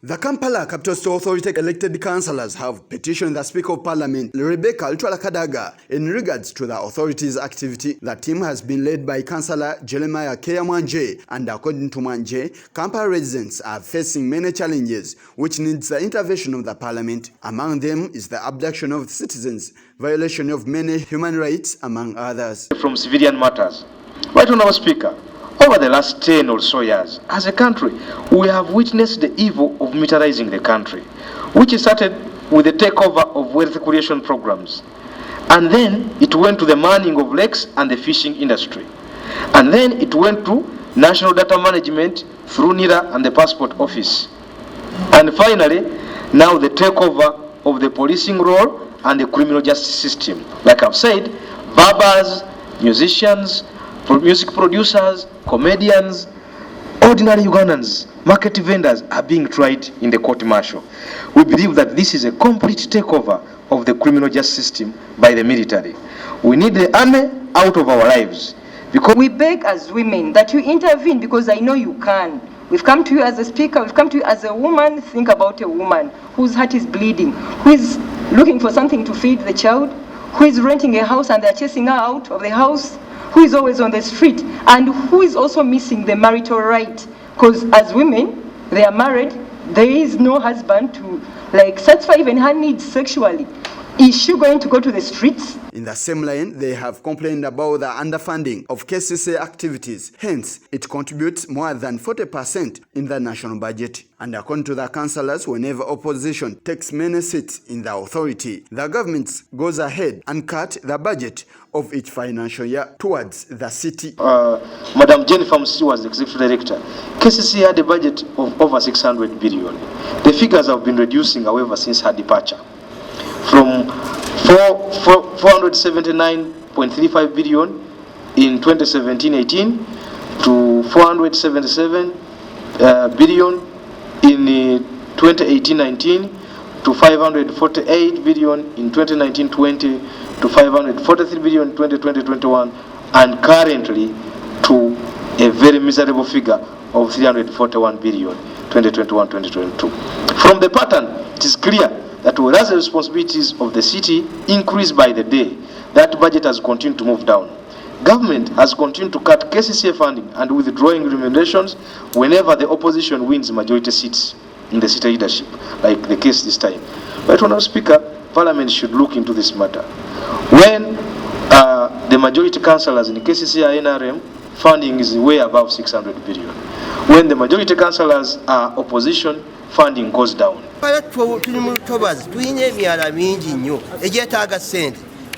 The Kampala Capital City Authority elected councillors have petitioned the Speaker of Parliament, Rebecca Kadaga, in regards to the authority's activity. The team has been led by Councillor Jeremiah Mwanje, and according to Mwanje, Kampala residents are facing many challenges which needs the intervention of the Parliament. Among them is the abduction of citizens, violation of many human rights, among others. From civilian matters. Right on our Speaker. Over the last 10 or so years, as a country, we have witnessed the evil of militarizing the country, which started with the takeover of wealth creation programs. And then it went to the manning of lakes and the fishing industry. And then it went to national data management through NIRA and the passport office. And finally, now the takeover of the policing role and the criminal justice system. Like I've said, barbers, musicians, music producers, comedians, ordinary Ugandans, market vendors are being tried in the court martial. We believe that this is a complete takeover of the criminal justice system by the military. We need the army out of our lives. Because we beg as women that you intervene, because I know you can. We've come to you as a speaker, we've come to you as a woman. Think about a woman whose heart is bleeding, who is looking for something to feed the child, who is renting a house and they're chasing her out of the house, who is always on the street, and who is also missing the marital right, because as women, they are married, there is no husband to satisfy even her needs sexually. Is she going to go to the streets? In the same line, they have complained about the underfunding of KCC activities. Hence, it contributes more than 40% in the national budget. And according to the councillors, whenever opposition takes many seats in the authority, the government goes ahead and cut the budget of each financial year towards the city. Madam Jennifer Musisi was the executive director. KCC had a budget of over 600 billion. The figures have been reducing, however, since her departure, from 479.35 billion in 2017-18 to 477 billion in 2018-19 to 548 billion in 2019-20 to 543 billion in 2020-21, and currently to a very miserable figure of 341 billion 2021-2022. From the pattern, it is clear that whereas the responsibilities of the city increase by the day, that budget has continued to move down. Government has continued to cut KCCA funding and withdrawing remunerations whenever the opposition wins majority seats in the city leadership, like the case this time. But Honourable Speaker, Parliament should look into this matter. When the majority councillors in KCCA NRM funding is way above 600 billion. When the majority councillors are opposition, funding goes down.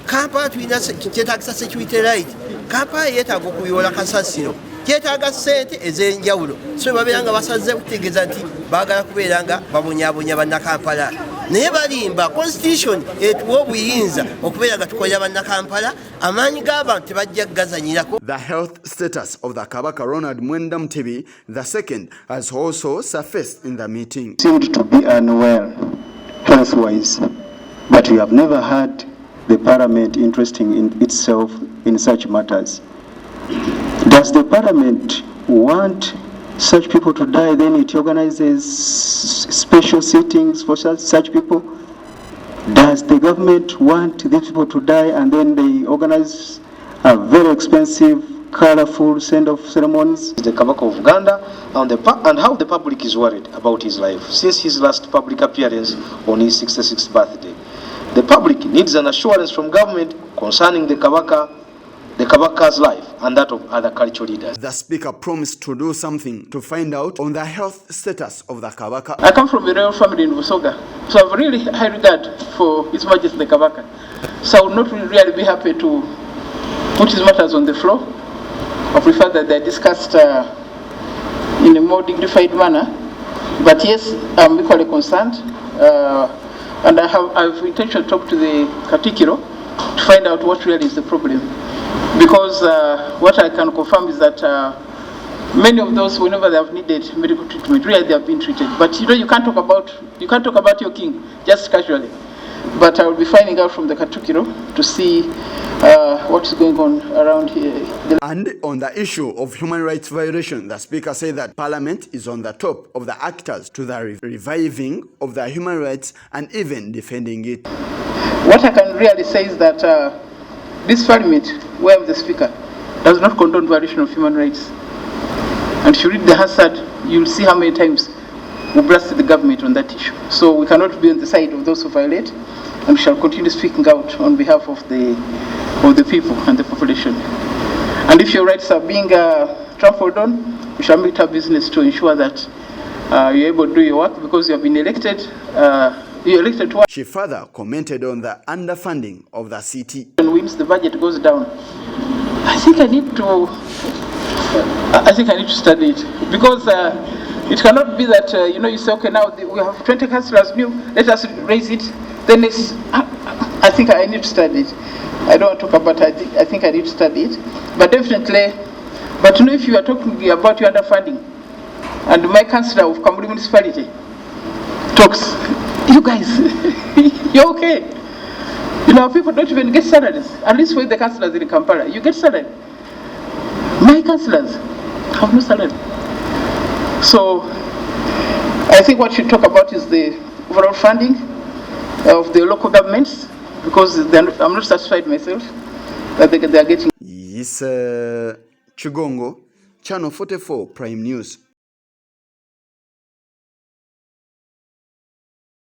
Kampala tulina kyetaagisa security right. Kampala yeetaaga okuyoola kasasiro, kyetaaga ssente ez'enjawulo, so babeera nga basaze okutegeeza nti baagala kubeera nga babonyaabonya bannakampala, naye balimba constitution etuwa obuyinza okubeera nga tukolera bannakampala, amaanyi g'abantu tebajja gazanyirako. The health status of the Kabaka Ronald Mwenda Mutebi II has also surfaced in the meeting. Seemed to be unwell health-wise, but we have never had the Parliament interesting in itself in such matters. Does the Parliament want such people to die? Then it organizes special sittings for such people. Does the government want these people to die and then they organize a very expensive, colorful send-off ceremonies? The Kabaka of Uganda and how the public is worried about his life since his last public appearance on his 66th birthday. The public needs an assurance from government concerning the Kabaka'S life and that of other cultural leaders. The Speaker promised to do something to find out on the health status of the Kabaka. I come from a royal family in Busoga, so I have really high regard for His Majesty the Kabaka. So I would not really be happy to put his matters on the floor. I prefer that they're discussed in a more dignified manner. But yes, I'm equally concerned. And I have intention to talk to the Katikiro to find out what really is the problem. Because what I can confirm is that many of those, whenever they have needed medical treatment, really they have been treated. But you know, you can't talk about your king just casually. but I will be finding out from the Katukiro to see what is going on around here. And on the issue of human rights violation, the Speaker said that Parliament is on the top of the actors to the reviving of the human rights and even defending it. What I can really say is that this Parliament, where the Speaker, does not condone violation of human rights. And if you read the Hazard, you'll see how many times we blasted the government on that issue. So we cannot be on the side of those who violate, and we shall continue speaking out on behalf of the people and the population. And if your rights are being trampled on, we shall make it our business to ensure that you're able to do your work because you have been elected. You're elected to work. She further commented on the underfunding of the city. When wins, the budget goes down. I think I need to study it because it cannot be that you say, okay, now we have 20 councillors new, let us raise it. Then it's, I think I need to study it. I don't want to talk about it. I think I need to study it. But definitely, but if you are talking about your underfunding, and my councillor of Kamuri municipality talks, you guys, you're okay. People don't even get salaries. At least with the councillors in Kampala, you get salary. My councillors have no salary. So I think what you talk about is the overall funding of the local governments, because I'm not satisfied myself that they are getting. Yes, Chigongo, Channel 44 Prime News.